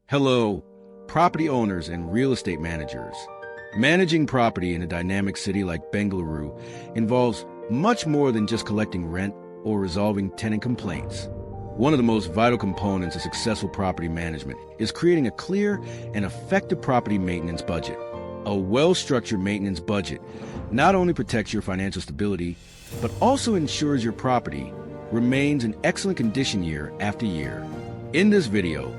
Hello, property owners and real estate managers. Managing property in a dynamic city like Bengaluru involves much more than just collecting rent or resolving tenant complaints. One of the most vital components of successful property management is creating a clear and effective property maintenance budget. A well-structured maintenance budget not only protects your financial stability, but also ensures your property remains in excellent condition year after year. In this video,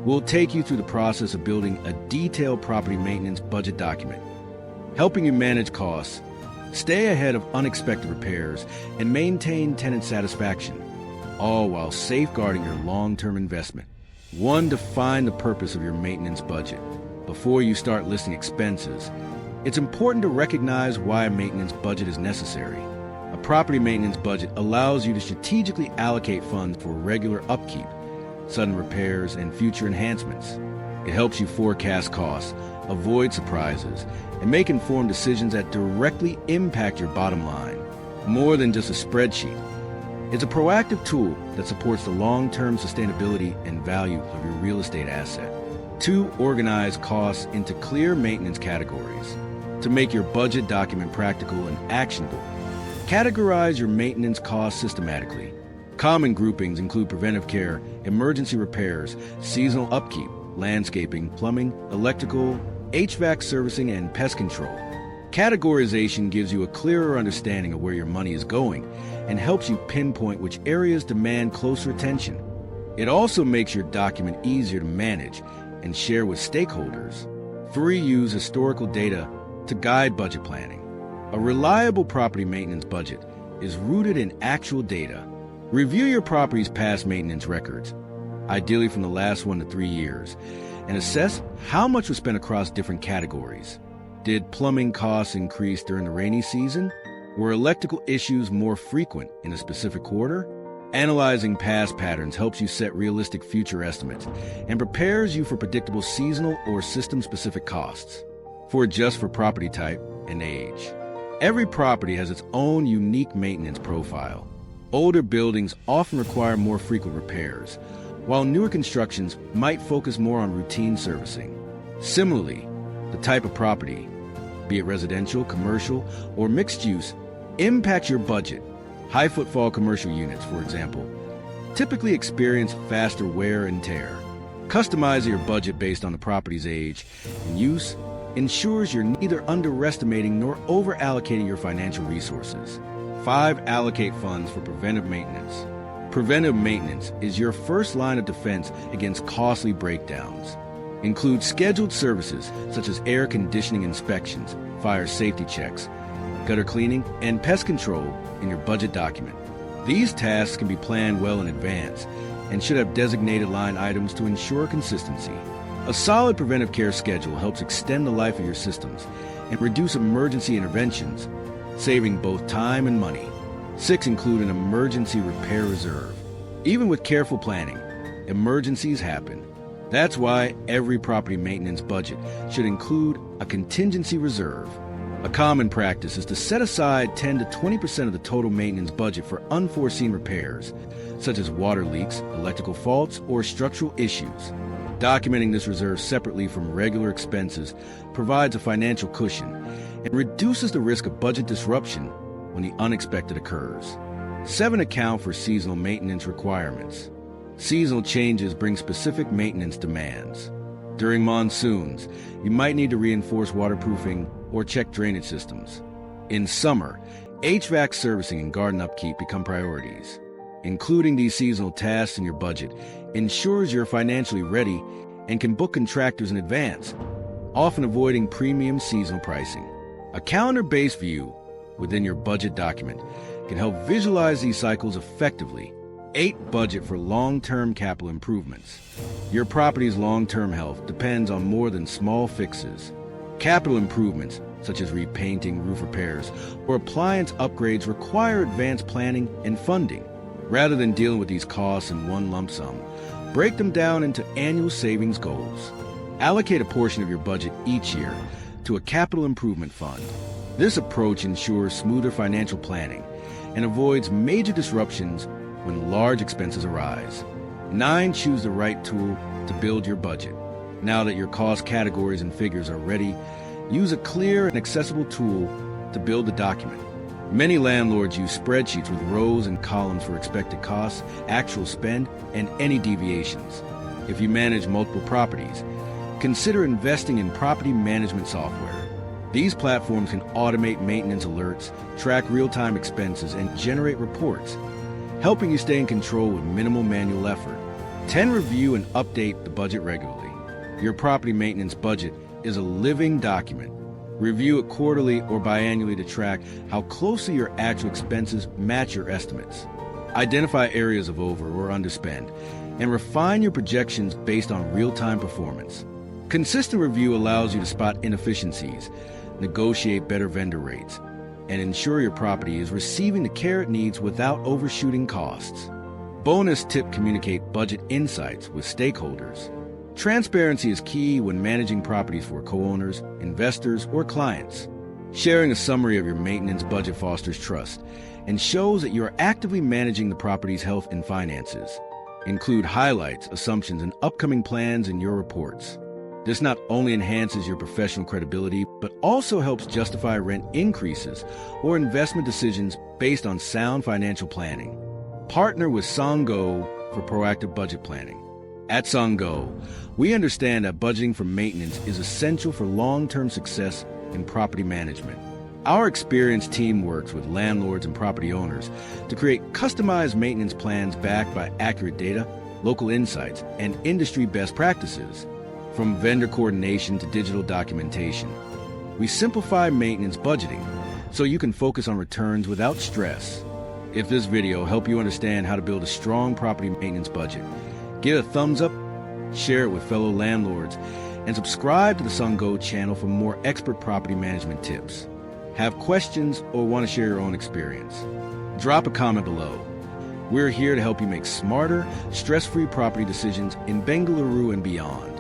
we'll take you through the process of building a detailed property maintenance budget document, helping you manage costs, stay ahead of unexpected repairs, and maintain tenant satisfaction, all while safeguarding your long-term investment. One, define the purpose of your maintenance budget. Before you start listing expenses, it's important to recognize why a maintenance budget is necessary. A property maintenance budget allows you to strategically allocate funds for regular upkeep, sudden repairs, and future enhancements. It helps you forecast costs, avoid surprises, and make informed decisions that directly impact your bottom line. More than just a spreadsheet, it's a proactive tool that supports the long-term sustainability and value of your real estate asset. 2, organize costs into clear maintenance categories. To make your budget document practical and actionable, categorize your maintenance costs systematically. Common groupings include preventive care, emergency repairs, seasonal upkeep, landscaping, plumbing, electrical, HVAC servicing, and pest control. Categorization gives you a clearer understanding of where your money is going and helps you pinpoint which areas demand closer attention. It also makes your document easier to manage and share with stakeholders. 3, use historical data to guide budget planning. A reliable property maintenance budget is rooted in actual data. Review your property's past maintenance records, ideally from the last 1 to 3 years, and assess how much was spent across different categories. Did plumbing costs increase during the rainy season? Were electrical issues more frequent in a specific quarter? Analyzing past patterns helps you set realistic future estimates and prepares you for predictable seasonal or system-specific costs. 4, adjust for property type and age. Every property has its own unique maintenance profile. Older buildings often require more frequent repairs, while newer constructions might focus more on routine servicing. Similarly, the type of property, be it residential, commercial, or mixed use, impacts your budget. High-footfall commercial units, for example, typically experience faster wear and tear. Customizing your budget based on the property's age and use ensures you're neither underestimating nor over-allocating your financial resources. 5, allocate funds for preventive maintenance. Preventive maintenance is your first line of defense against costly breakdowns. Include scheduled services such as air conditioning inspections, fire safety checks, gutter cleaning, and pest control in your budget document. These tasks can be planned well in advance and should have designated line items to ensure consistency. A solid preventive care schedule helps extend the life of your systems and reduce emergency interventions, saving both time and money. 6, include an emergency repair reserve. Even with careful planning, emergencies happen. That's why every property maintenance budget should include a contingency reserve. A common practice is to set aside 10 to 20% of the total maintenance budget for unforeseen repairs, such as water leaks, electrical faults, or structural issues. Documenting this reserve separately from regular expenses provides a financial cushion and reduces the risk of budget disruption when the unexpected occurs. 7, account for seasonal maintenance requirements. Seasonal changes bring specific maintenance demands. During monsoons, you might need to reinforce waterproofing or check drainage systems. In summer, HVAC servicing and garden upkeep become priorities. Including these seasonal tasks in your budget ensures you're financially ready and can book contractors in advance, often avoiding premium seasonal pricing. A calendar-based view within your budget document can help visualize these cycles effectively. 8, budget for long-term capital improvements. Your property's long-term health depends on more than small fixes. Capital improvements, such as repainting, roof repairs, or appliance upgrades, require advanced planning and funding. Rather than dealing with these costs in one lump sum, break them down into annual savings goals. Allocate a portion of your budget each year to a capital improvement fund. This approach ensures smoother financial planning and avoids major disruptions when large expenses arise. 9, choose the right tool to build your budget. Now that your cost categories and figures are ready, use a clear and accessible tool to build the document. Many landlords use spreadsheets with rows and columns for expected costs, actual spend, and any deviations. If you manage multiple properties, consider investing in property management software. These platforms can automate maintenance alerts, track real-time expenses, and generate reports, helping you stay in control with minimal manual effort. 10. Review and update the budget regularly. Your property maintenance budget is a living document. Review it quarterly or biannually to track how closely your actual expenses match your estimates. Identify areas of over or underspend, and refine your projections based on real-time performance. Consistent review allows you to spot inefficiencies, negotiate better vendor rates, and ensure your property is receiving the care it needs without overshooting costs. Bonus tip: communicate budget insights with stakeholders. Transparency is key when managing properties for co-owners, investors, or clients. Sharing a summary of your maintenance budget fosters trust and shows that you are actively managing the property's health and finances. Include highlights, assumptions, and upcoming plans in your reports. This not only enhances your professional credibility, but also helps justify rent increases or investment decisions based on sound financial planning. Partner with SANGAU for proactive budget planning. At SANGAU, we understand that budgeting for maintenance is essential for long-term success in property management. Our experienced team works with landlords and property owners to create customized maintenance plans backed by accurate data, local insights, and industry best practices. From vendor coordination to digital documentation, we simplify maintenance budgeting so you can focus on returns without stress. If this video helped you understand how to build a strong property maintenance budget, give a thumbs up, share it with fellow landlords, and subscribe to the SANGAU channel for more expert property management tips. Have questions or want to share your own experience? Drop a comment below. We're here to help you make smarter, stress-free property decisions in Bengaluru and beyond.